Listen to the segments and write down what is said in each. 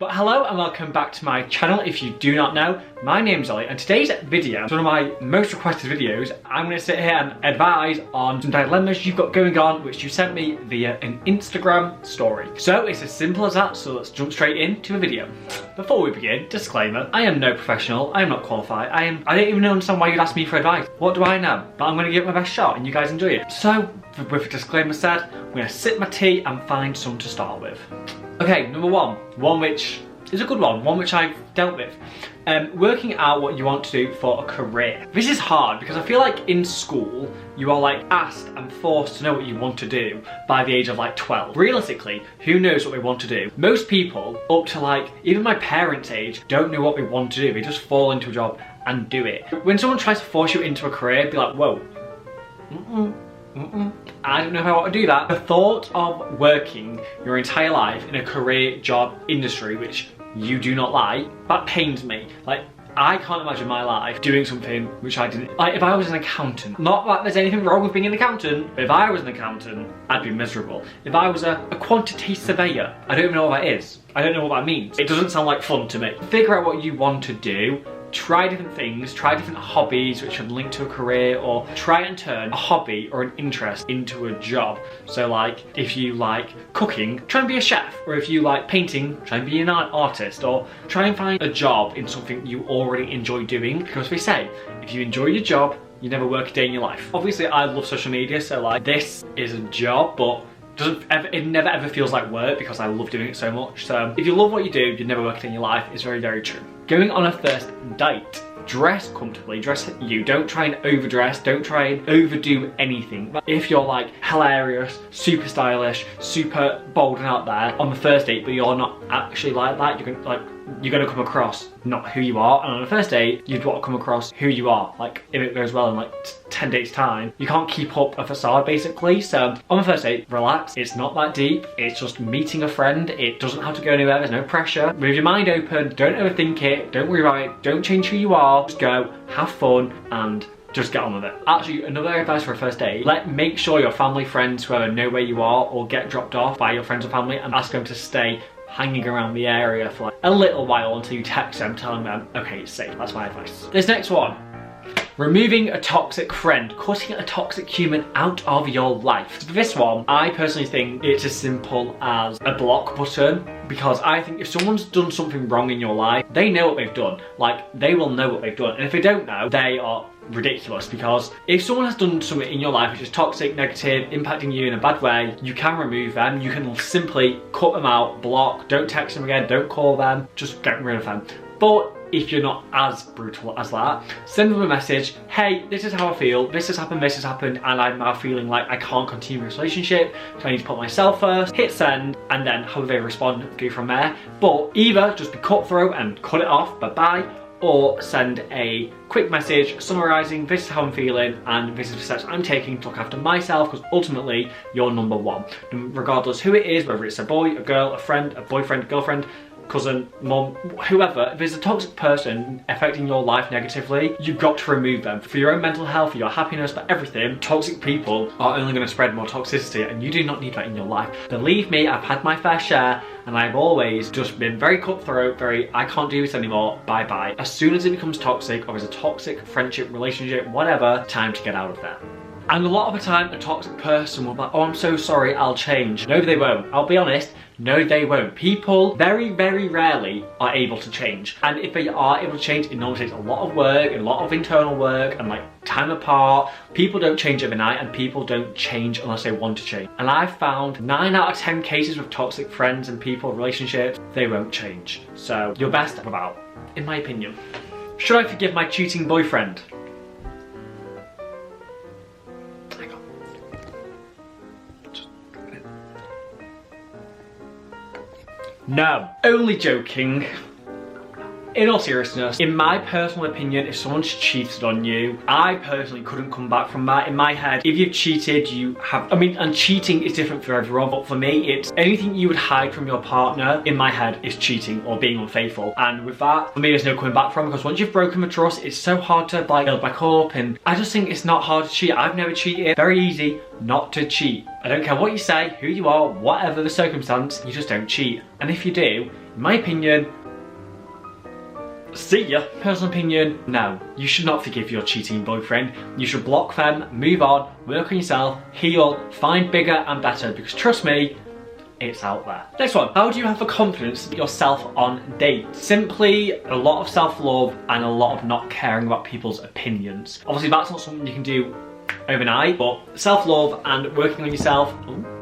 But hello and welcome back to my channel. If you do not know, my name's Ollie and today's video is one of my most requested videos. I'm going to sit here and advise on some dilemmas you've got going on which you sent me via an Instagram story. So it's as simple as that, so let's jump straight into a video. Before we begin, disclaimer, I am no professional, I am not qualified, I don't even understand why you'd ask me for advice. What do I know? But I'm going to give it my best shot and you guys enjoy it. So, with a disclaimer said, I'm going to sip my tea and find some to start with. Okay, number one which is a good one which I've dealt with. Working out what you want to do for a career. This is hard because I feel like in school, you are like asked and forced to know what you want to do by the age of like 12. Realistically, who knows what they want to do? Most people up to like, even my parents' age, don't know what they want to do. They just fall into a job and do it. When someone tries to force you into a career, be like, whoa, I don't know if I want to do that. The thought of working your entire life in a career, job, industry which you do not like, that pains me. Like, I can't imagine my life doing something which I didn't like. If I was an accountant, not that there's anything wrong with being an accountant, but if I was an accountant, I'd be miserable. If I was a quantity surveyor, I don't even know what that is. I don't know what that means. It doesn't sound like fun to me. Figure out what you want to do. Try different things, try different hobbies which are linked to a career, or try and turn a hobby or an interest into a job. So like, if you like cooking, try and be a chef, or if you like painting, try and be an art artist, or try and find a job in something you already enjoy doing, because we say, if you enjoy your job, you never work a day in your life. Obviously I love social media, so like, this is a job, but it never ever feels like work because I love doing it so much. So if you love what you do, you never work it in your life. It's very, very true. Going on a first date, dress comfortably, dress you. Don't try and overdress, don't try and overdo anything. If you're like hilarious, super stylish, super bold and out there on the first date, but you're not actually like that, you're gonna come across not who you are. And on a first date, you'd want to come across who you are. Like, if it goes well in like 10 dates time, you can't keep up a facade basically. So on the first date, relax. It's not that deep. It's just meeting a friend. It doesn't have to go anywhere. There's no pressure. With your mind open, don't overthink it. Don't worry about it. Don't change who you are. Just go, have fun, and just get on with it. Actually, another advice for a first date, make sure your family, friends, whoever know where you are or get dropped off by your friends or family, and ask them to stay hanging around the area for like a little while until you text them telling them, okay, it's safe. That's my advice. This next one, removing a toxic friend, cutting a toxic human out of your life. For this one, I personally think it's as simple as a block button, because I think if someone's done something wrong in your life, they know what they've done. Like, they will know what they've done. And if they don't know, they are ridiculous, because if someone has done something in your life which is toxic, negative, impacting you in a bad way, you can remove them. You can simply cut them out, block, don't text them again, don't call them, just get rid of them. But if you're not as brutal as that, send them a message, hey, this is how I feel, this has happened, and I'm now feeling like I can't continue this relationship, so I need to put myself first, hit send, and then however they respond, go from there. But either just be cutthroat and cut it off, bye-bye, or send a quick message summarising, this is how I'm feeling and this is the steps I'm taking to look after myself, because ultimately you're number one. Regardless who it is, whether it's a boy, a girl, a friend, a boyfriend, girlfriend, cousin, mum, whoever, if there's a toxic person affecting your life negatively, you've got to remove them. For your own mental health, for your happiness, for everything, toxic people are only going to spread more toxicity, and you do not need that in your life. Believe me, I've had my fair share, and I've always just been very cutthroat, I can't do this anymore, bye bye. As soon as it becomes toxic, or is a toxic friendship, relationship, whatever, time to get out of there. And a lot of the time, a toxic person will be like, oh, I'm so sorry, I'll change. No, they won't. I'll be honest, no, they won't. People very, very rarely are able to change. And if they are able to change, it normally takes a lot of work, a lot of internal work, and like time apart. People don't change overnight, and people don't change unless they want to change. And I've found 9 out of 10 cases with toxic friends and people, relationships, they won't change. So you're best about, in my opinion. Should I forgive my cheating boyfriend? No. Only joking. in all seriousness, in my personal opinion, if someone's cheated on you, I personally couldn't come back from that. In my head, if you've cheated, you have, and cheating is different for everyone, but for me, it's anything you would hide from your partner, in my head, is cheating or being unfaithful. And with that, for me, there's no coming back from, because once you've broken the trust, it's so hard to like build back up. And I just think it's not hard to cheat. I've never cheated. Very easy not to cheat. I don't care what you say, who you are, whatever the circumstance, you just don't cheat. And if you do, in my opinion, see ya. Personal opinion, no. You should not forgive your cheating boyfriend. You should block them, move on, work on yourself, heal, find bigger and better, because trust me, it's out there. Next one, how do you have the confidence to be yourself on dates? Simply a lot of self-love and a lot of not caring about people's opinions. Obviously that's not something you can do overnight, but self-love and working on yourself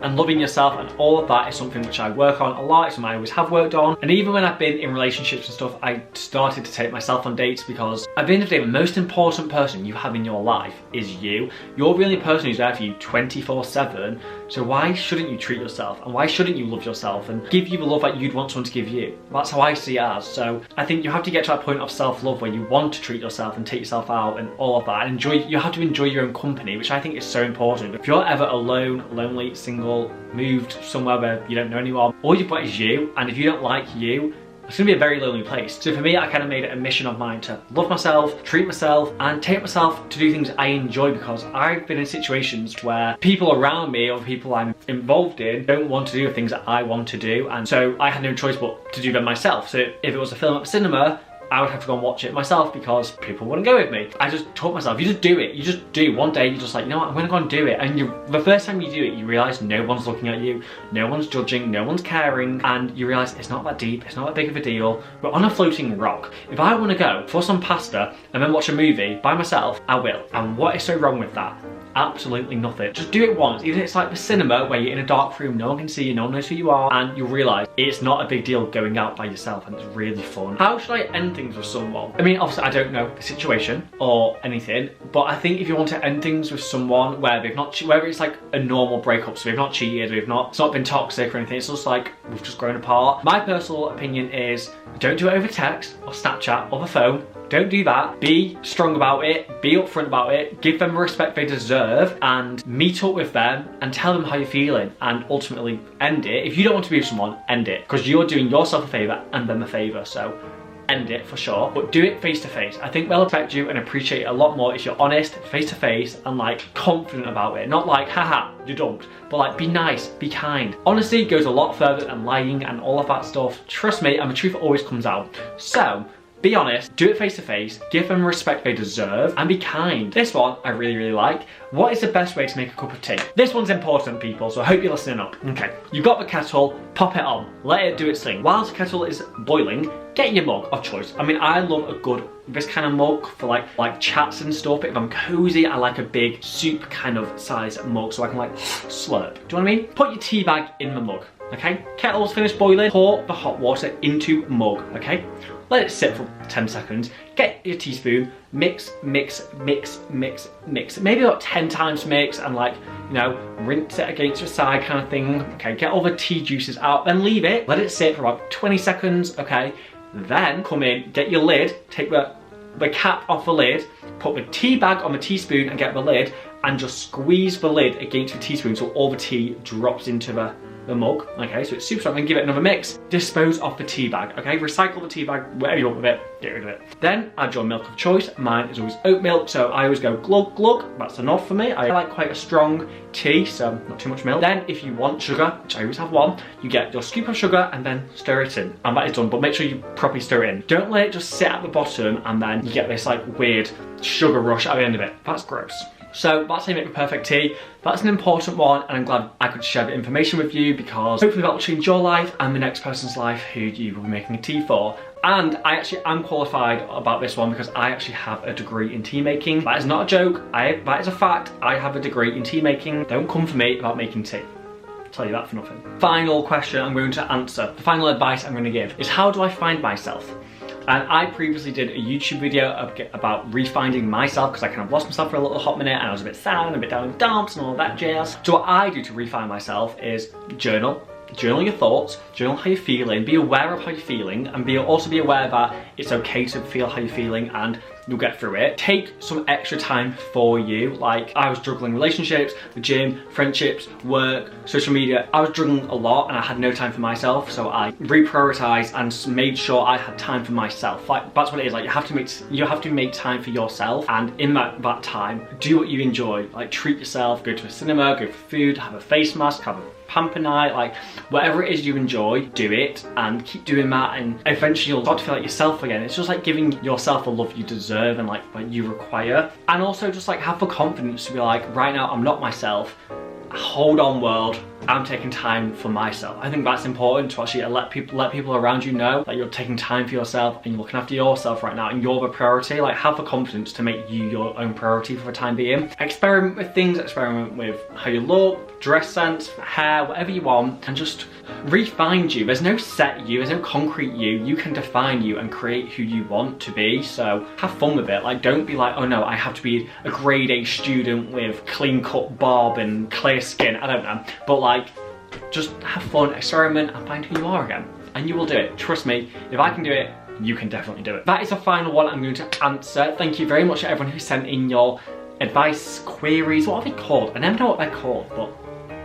and loving yourself and all of that is something which I work on a lot. It's something I always have worked on. And even when I've been in relationships and stuff, I started to take myself on dates, because at the end of the day, the most important person you have in your life is you. You're really the person who's there for you 24/7. So why shouldn't you treat yourself? And why shouldn't you love yourself and give you the love that you'd want someone to give you? That's how I see it as. So I think you have to get to that point of self-love where you want to treat yourself and take yourself out and all of that. And you have to enjoy your own company, which I think is so important. If you're ever alone, lonely, single, moved somewhere where you don't know anyone, all you've got is you, and if you don't like you, it's gonna be a very lonely place. So for me, I kind of made it a mission of mine to love myself, treat myself, and take myself to do things I enjoy, because I've been in situations where people around me or people I'm involved in don't want to do the things that I want to do, and so I had no choice but to do them myself. So if it was a film at the cinema, I would have to go and watch it myself because people wouldn't go with me. I just taught myself, you just do it. You just do. One day you're just like, you know what, I'm gonna go and do it. And the first time you do it, you realise no one's looking at you, no one's judging, no one's caring, and you realise it's not that deep, it's not that big of a deal. We're on a floating rock. If I wanna go for some pasta and then watch a movie by myself, I will. And what is so wrong with that? Absolutely nothing. Just do it once. Even if it's like the cinema where you're in a dark room, no one can see you, no one knows who you are, and you'll realise it's not a big deal going out by yourself, and it's really fun. How should I end things with someone? I mean, obviously I don't know the situation or anything, but I think if you want to end things with someone where they've not, whether it's like a normal breakup, so we've not cheated, it's not been toxic or anything, it's just like we've just grown apart. My personal opinion is don't do it over text or Snapchat or the phone. Don't do that. Be strong about it, be upfront about it, give them the respect they deserve, and meet up with them and tell them how you're feeling, and ultimately end it. If you don't want to be with someone, end it, because you're doing yourself a favour and them a favour. So end it for sure, but do it face to face. I think they'll respect you and appreciate it a lot more if you're honest, face to face, and like confident about it. Not like, haha, you dumped, but like be nice, be kind. Honesty goes a lot further than lying and all of that stuff. Trust me, and the truth always comes out. So be honest, do it face to face, give them the respect they deserve, and be kind. This one I really, really like. What is the best way to make a cup of tea? This one's important, people, so I hope you're listening up. Okay, you've got the kettle, pop it on, let it do its thing. Whilst the kettle is boiling, get your mug of choice. I mean, I love a good, this kind of mug for like chats and stuff. If I'm cozy, I like a big soup kind of size mug so I can like slurp. Do you know what I mean? Put your tea bag in the mug, okay? Kettle's finished boiling, pour the hot water into mug, okay? Let it sit for 10 seconds, get your teaspoon, mix, mix, mix, mix, mix. Maybe about 10 times mix and like, you know, rinse it against your side kind of thing. Okay, get all the tea juices out, then leave it, let it sit for about 20 seconds, okay? Then come in, get your lid, take the cap off the lid, put the tea bag on the teaspoon and get the lid, and just squeeze the lid against the teaspoon so all the tea drops into the mug. Okay, so it's super strong. Then give it another mix. Dispose of the tea bag, okay? Recycle the tea bag, whatever you want with it, get rid of it. Then add your milk of choice. Mine is always oat milk, so I always go glug glug. That's enough for me. I like quite a strong tea, so not too much milk. Then if you want sugar, which I always have one, you get your scoop of sugar and then stir it in. And that is done, but make sure you properly stir it in. Don't let it just sit at the bottom and then you get this like weird sugar rush at the end of it. That's gross. So that's how you make the perfect tea. That's an important one, and I'm glad I could share the information with you because hopefully that will change your life and the next person's life who you will be making a tea for. And I actually am qualified about this one because I actually have a degree in tea making. That is not a joke, that is a fact. I have a degree in tea making. Don't come for me about making tea. I'll tell you that for nothing. Final question I'm going to answer, the final advice I'm going to give is how do I find myself? And I previously did a YouTube video about refinding myself because I kind of lost myself for a little hot minute and I was a bit sad and a bit down in the dumps and all that jazz. So what I do to refine myself is journal, journal your thoughts, journal how you're feeling, be aware of how you're feeling, and also be aware that it's okay to feel how you're feeling and you'll get through it. Take some extra time for you. Like, I was juggling relationships, the gym, friendships, work, social media. I was juggling a lot and I had no time for myself, so I reprioritized and made sure I had time for myself. Like, that's what it is. Like, you have to make time for yourself, and in that time, do what you enjoy. Like, treat yourself, go to a cinema, go for food, have a face mask, have a pamper night, like whatever it is you enjoy, do it and keep doing that, and eventually you'll start to feel like yourself again. It's just like giving yourself the love you deserve and like what you require. And also just like have the confidence to be like, right now I'm not myself, hold on world, I'm taking time for myself. I think that's important to actually let people around you know that you're taking time for yourself and you're looking after yourself right now and you're the priority. Like, have the confidence to make you your own priority for the time being. Experiment with things, experiment with how you look, dress sense, hair, whatever you want, and just refine you. There's no set you, there's no concrete you. You can define you and create who you want to be, so have fun with it. Like, don't be like, oh no, I have to be a grade A student with clean cut bob and clear skin, I don't know. But like, just have fun, experiment, and find who you are again. And you will do it. Trust me, if I can do it, you can definitely do it. That is the final one I'm going to answer. Thank you very much to everyone who sent in your advice, queries, what are they called? I never know what they're called, but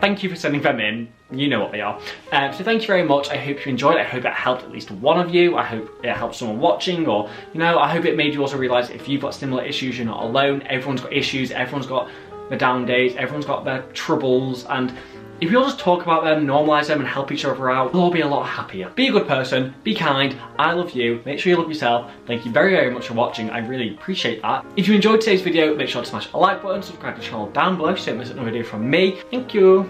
thank you for sending them in. You know what they are. So thank you very much. I hope you enjoyed it. I hope it helped at least one of you. I hope it helped someone watching, or, you know, I hope it made you also realise if you've got similar issues, you're not alone. Everyone's got issues, everyone's got their down days, everyone's got their troubles, and if we all just talk about them, normalise them and help each other out, we'll all be a lot happier. Be a good person, be kind, I love you, make sure you love yourself. Thank you very, very much for watching, I really appreciate that. If you enjoyed today's video, make sure to smash a like button, subscribe to the channel down below so you don't miss another video from me. Thank you.